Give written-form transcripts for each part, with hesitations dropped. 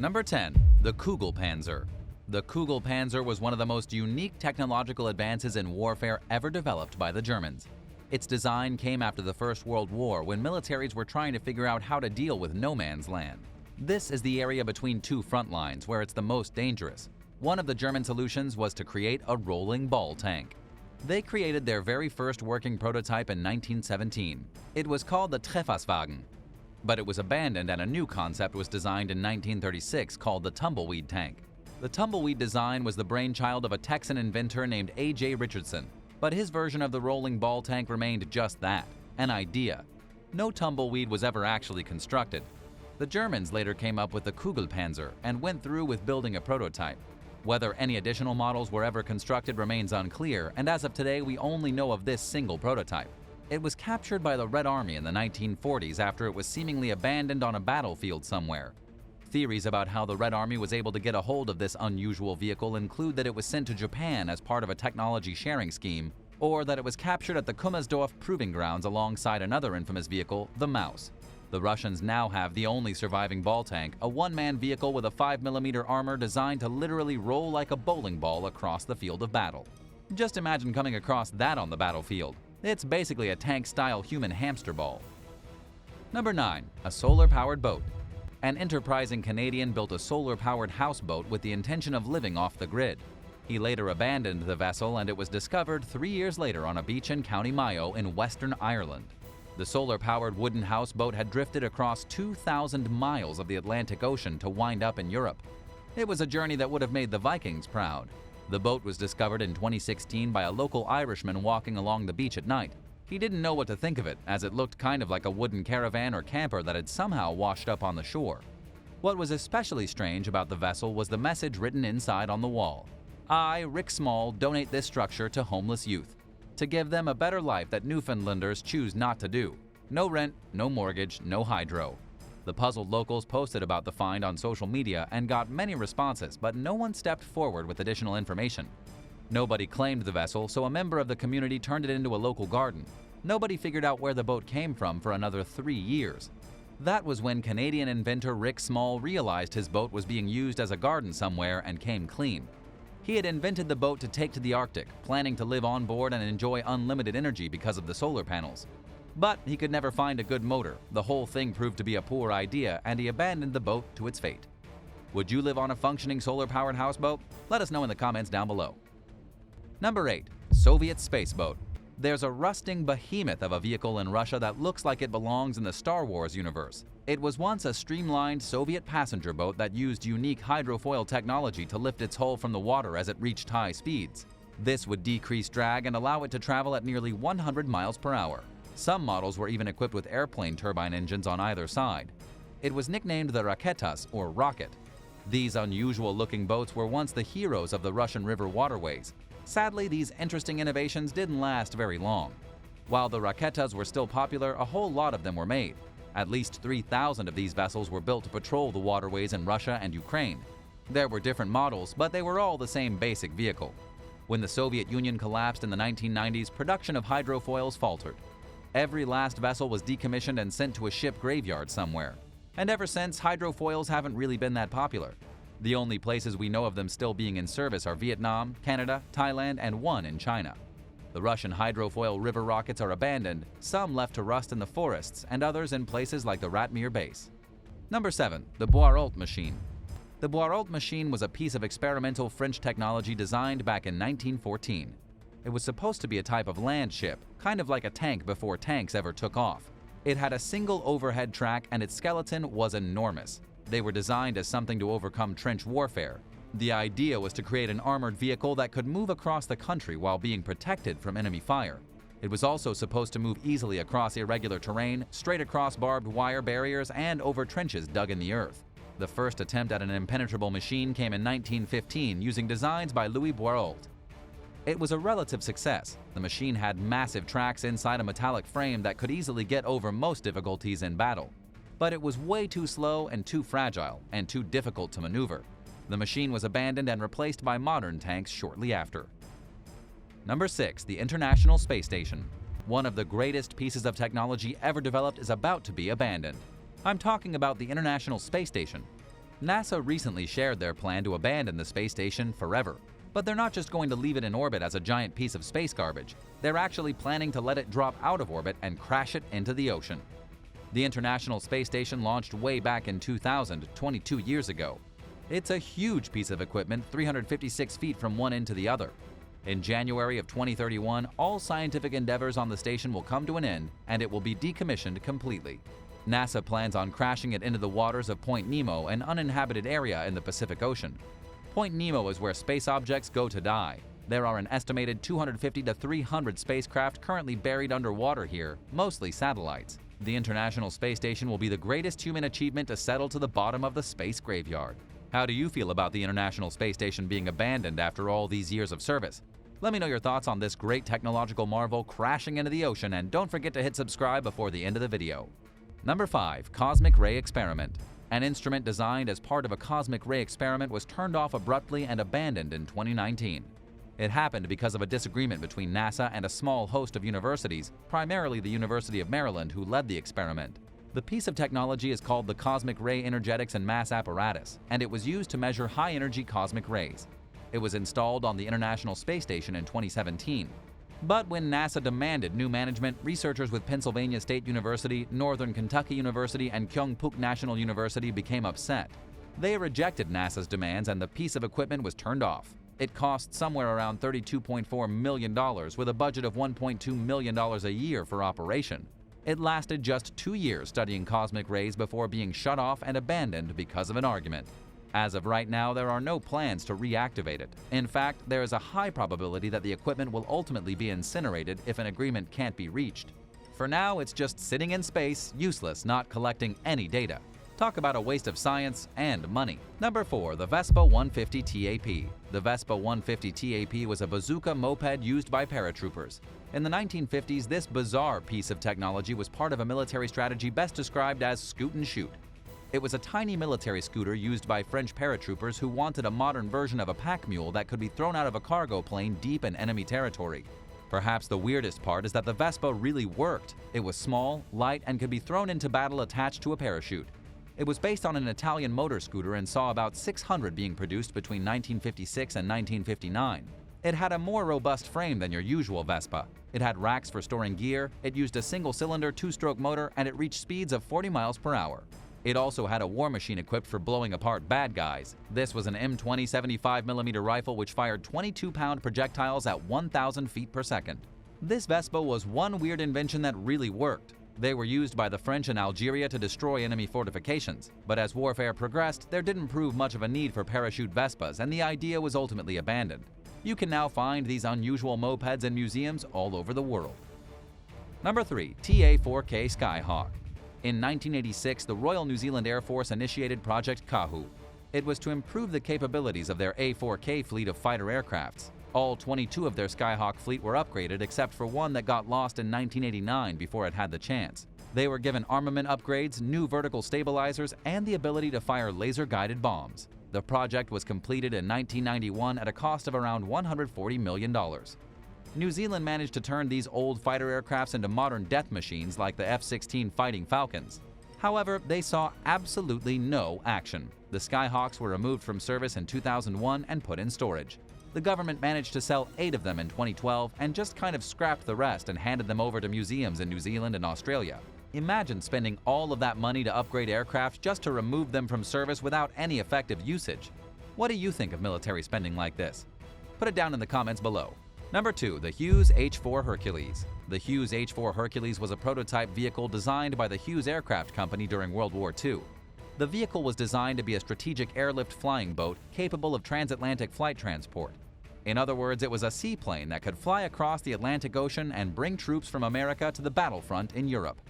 Number 10. The KUGELPANZER. The KUGELPANZER was one of the most unique technological advances in warfare ever developed by the Germans. Its design came after the First World War, when militaries were trying to figure out how to deal with no man's land. This is the area between two front lines where it's the most dangerous. One of the German solutions was to create a rolling ball tank. They created their very first working prototype in 1917. It was called the Trefferswagen. But it was abandoned and a new concept was designed in 1936 called the tumbleweed tank. The tumbleweed design was the brainchild of a Texan inventor named A.J. Richardson, but his version of the rolling ball tank remained just that, an idea. No tumbleweed was ever actually constructed. The Germans later came up with the KUGELPANZER and went through with building a prototype. Whether any additional models were ever constructed remains unclear, and as of today we only know of this single prototype. It was captured by the Red Army in the 1940s after it was seemingly abandoned on a battlefield somewhere. Theories about how the Red Army was able to get a hold of this unusual vehicle include that it was sent to Japan as part of a technology sharing scheme, or that it was captured at the Kummersdorf Proving Grounds alongside another infamous vehicle, the Maus. The Russians now have the only surviving ball tank, a one-man vehicle with a 5mm armor designed to literally roll like a bowling ball across the field of battle. Just imagine coming across that on the battlefield. It's basically a tank-style human hamster ball. Number 9. A solar-powered boat. An enterprising Canadian built a solar-powered houseboat with the intention of living off the grid. He later abandoned the vessel and it was discovered 3 years later on a beach in County Mayo in Western Ireland. The solar-powered wooden houseboat had drifted across 2,000 miles of the Atlantic Ocean to wind up in Europe. It was a journey that would have made the Vikings proud. The boat was discovered in 2016 by a local Irishman walking along the beach at night. He didn't know what to think of it, as it looked kind of like a wooden caravan or camper that had somehow washed up on the shore. What was especially strange about the vessel was the message written inside on the wall. I, Rick Small, donate this structure to homeless youth, to give them a better life that Newfoundlanders choose not to do. No rent, no mortgage, no hydro. The puzzled locals posted about the find on social media and got many responses, but no one stepped forward with additional information. Nobody claimed the vessel, so a member of the community turned it into a local garden. Nobody figured out where the boat came from for another 3 years. That was when Canadian inventor Rick Small realized his boat was being used as a garden somewhere and came clean. He had invented the boat to take to the Arctic, planning to live on board and enjoy unlimited energy because of the solar panels. But he could never find a good motor, the whole thing proved to be a poor idea, and he abandoned the boat to its fate. Would you live on a functioning solar-powered houseboat? Let us know in the comments down below. Number 8. Soviet Space Boat. There's a rusting behemoth of a vehicle in Russia that looks like it belongs in the Star Wars universe. It was once a streamlined Soviet passenger boat that used unique hydrofoil technology to lift its hull from the water as it reached high speeds. This would decrease drag and allow it to travel at nearly 100 miles per hour. Some models were even equipped with airplane turbine engines on either side. It was nicknamed the Raketas, or Rocket. These unusual-looking boats were once the heroes of the Russian river waterways. Sadly, these interesting innovations didn't last very long. While the Raketas were still popular, a whole lot of them were made. At least 3,000 of these vessels were built to patrol the waterways in Russia and Ukraine. There were different models, but they were all the same basic vehicle. When the Soviet Union collapsed in the 1990s, production of hydrofoils faltered. Every last vessel was decommissioned and sent to a ship graveyard somewhere. And ever since, hydrofoils haven't really been that popular. The only places we know of them still being in service are Vietnam, Canada, Thailand, and one in China. The Russian hydrofoil river rockets are abandoned, some left to rust in the forests, and others in places like the Ratmir base. Number 7. The BOIRAULT machine. The BOIRAULT machine was a piece of experimental French technology designed back in 1914. It was supposed to be a type of land ship, kind of like a tank before tanks ever took off. It had a single overhead track and its skeleton was enormous. They were designed as something to overcome trench warfare. The idea was to create an armored vehicle that could move across the country while being protected from enemy fire. It was also supposed to move easily across irregular terrain, straight across barbed wire barriers, and over trenches dug in the earth. The first attempt at an impenetrable machine came in 1915 using designs by Louis BOIRAULT. It was a relative success. The machine had massive tracks inside a metallic frame that could easily get over most difficulties in battle. But it was way too slow and too fragile, and too difficult to maneuver. The machine was abandoned and replaced by modern tanks shortly after. Number 6. The International Space Station. One of the greatest pieces of technology ever developed is about to be abandoned. I'm talking about the International Space Station. NASA recently shared their plan to abandon the space station forever. But they're not just going to leave it in orbit as a giant piece of space garbage. They're actually planning to let it drop out of orbit and crash it into the ocean. The International Space Station launched way back in 2000, 22 years ago. It's a huge piece of equipment, 356 feet from one end to the other. In January of 2031, all scientific endeavors on the station will come to an end, and it will be decommissioned completely. NASA plans on crashing it into the waters of Point Nemo, an uninhabited area in the Pacific Ocean. Point Nemo is where space objects go to die. There are an estimated 250 to 300 spacecraft currently buried underwater here, mostly satellites. The International Space Station will be the greatest human achievement to settle to the bottom of the space graveyard. How do you feel about the International Space Station being abandoned after all these years of service? Let me know your thoughts on this great technological marvel crashing into the ocean, and don't forget to hit subscribe before the end of the video. Number 5. Cosmic Ray Experiment. An instrument designed as part of a cosmic ray experiment was turned off abruptly and abandoned in 2019. It happened because of a disagreement between NASA and a small host of universities, primarily the University of Maryland, who led the experiment. The piece of technology is called the Cosmic Ray Energetics and Mass Apparatus, and it was used to measure high-energy cosmic rays. It was installed on the International Space Station in 2017. But when NASA demanded new management, researchers with Pennsylvania State University, Northern Kentucky University, and Kyungpook National University became upset. They rejected NASA's demands and the piece of equipment was turned off. It cost somewhere around $32.4 million with a budget of $1.2 million a year for operation. It lasted just 2 years studying cosmic rays before being shut off and abandoned because of an argument. As of right now, there are no plans to reactivate it. In fact, there is a high probability that the equipment will ultimately be incinerated if an agreement can't be reached. For now, it's just sitting in space, useless, not collecting any data. Talk about a waste of science and money. Number 4. The VESPA 150 TAP. The VESPA 150 TAP was a bazooka moped used by paratroopers. In the 1950s, this bizarre piece of technology was part of a military strategy best described as scoot and shoot. It was a tiny military scooter used by French paratroopers who wanted a modern version of a pack mule that could be thrown out of a cargo plane deep in enemy territory. Perhaps the weirdest part is that the Vespa really worked. It was small, light, and could be thrown into battle attached to a parachute. It was based on an Italian motor scooter and saw about 600 being produced between 1956 and 1959. It had a more robust frame than your usual Vespa. It had racks for storing gear, it used a single-cylinder two-stroke motor, and it reached speeds of 40 miles per hour. It also had a war machine equipped for blowing apart bad guys. This was an M20 75mm rifle which fired 22-pound projectiles at 1,000 feet per second. This Vespa was one weird invention that really worked. They were used by the French in Algeria to destroy enemy fortifications, but as warfare progressed, there didn't prove much of a need for parachute Vespas, and the idea was ultimately abandoned. You can now find these unusual mopeds in museums all over the world. Number 3. TA-4K SKYHAWK. In 1986, the Royal New Zealand Air Force initiated Project KAHU. It was to improve the capabilities of their A4K fleet of fighter aircrafts. All 22 of their Skyhawk fleet were upgraded except for one that got lost in 1989 before it had the chance. They were given armament upgrades, new vertical stabilizers, and the ability to fire laser-guided bombs. The project was completed in 1991 at a cost of around $140 million. New Zealand managed to turn these old fighter aircrafts into modern death machines like the F-16 Fighting Falcons. However, they saw absolutely no action. The Skyhawks were removed from service in 2001 and put in storage. The government managed to sell 8 of them in 2012 and just kind of scrapped the rest and handed them over to museums in New Zealand and Australia. Imagine spending all of that money to upgrade aircraft just to remove them from service without any effective usage. What do you think of military spending like this? Put it down in the comments below. Number 2. The Hughes H-4 Hercules. The Hughes H-4 Hercules was a prototype vehicle designed by the Hughes Aircraft Company during World War II. The vehicle was designed to be a strategic airlift flying boat capable of transatlantic flight transport. In other words, it was a seaplane that could fly across the Atlantic Ocean and bring troops from America to the battlefront in Europe.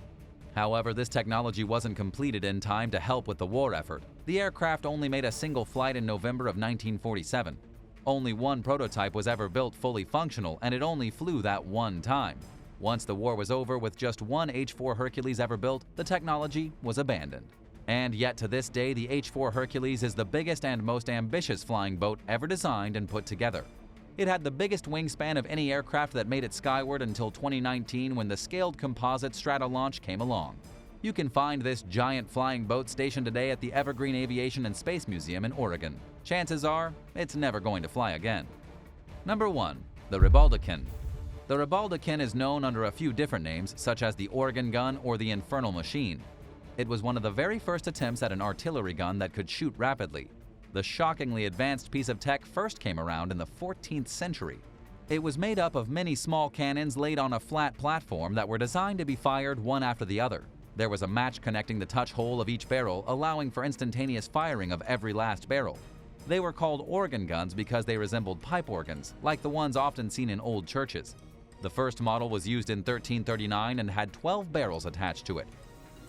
However, this technology wasn't completed in time to help with the war effort. The aircraft only made a single flight in November of 1947. Only one prototype was ever built fully functional, and it only flew that one time. Once the war was over with just one H-4 Hercules ever built, the technology was abandoned. And yet to this day, the H-4 Hercules is the biggest and most ambitious flying boat ever designed and put together. It had the biggest wingspan of any aircraft that made it skyward until 2019 when the scaled composite Stratolaunch came along. You can find this giant flying boat stationed today at the Evergreen Aviation and Space Museum in Oregon. Chances are, it's never going to fly again. Number 1. The RIBAULDEQUIN. The RIBAULDEQUIN is known under a few different names, such as the Oregon gun or the Infernal Machine. It was one of the very first attempts at an artillery gun that could shoot rapidly. The shockingly advanced piece of tech first came around in the 14th century. It was made up of many small cannons laid on a flat platform that were designed to be fired one after the other. There was a match connecting the touch hole of each barrel, allowing for instantaneous firing of every last barrel. They were called organ guns because they resembled pipe organs, like the ones often seen in old churches. The first model was used in 1339 and had 12 barrels attached to it.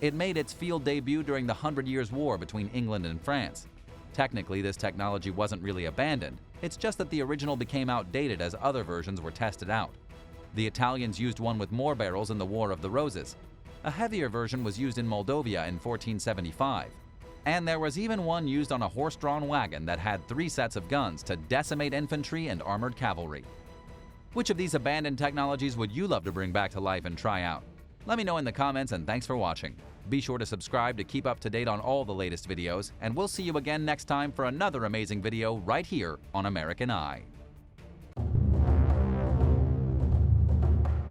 It made its field debut during the 100 Years' War between England and France. Technically, this technology wasn't really abandoned, it's just that the original became outdated as other versions were tested out. The Italians used one with more barrels in the War of the Roses. A heavier version was used in Moldavia in 1475. And there was even one used on a horse-drawn wagon that had 3 sets of guns to decimate infantry and armored cavalry. Which of these abandoned technologies would you love to bring back to life and try out? Let me know in the comments, and thanks for watching. Be sure to subscribe to keep up to date on all the latest videos, and we'll see you again next time for another amazing video right here on American Eye.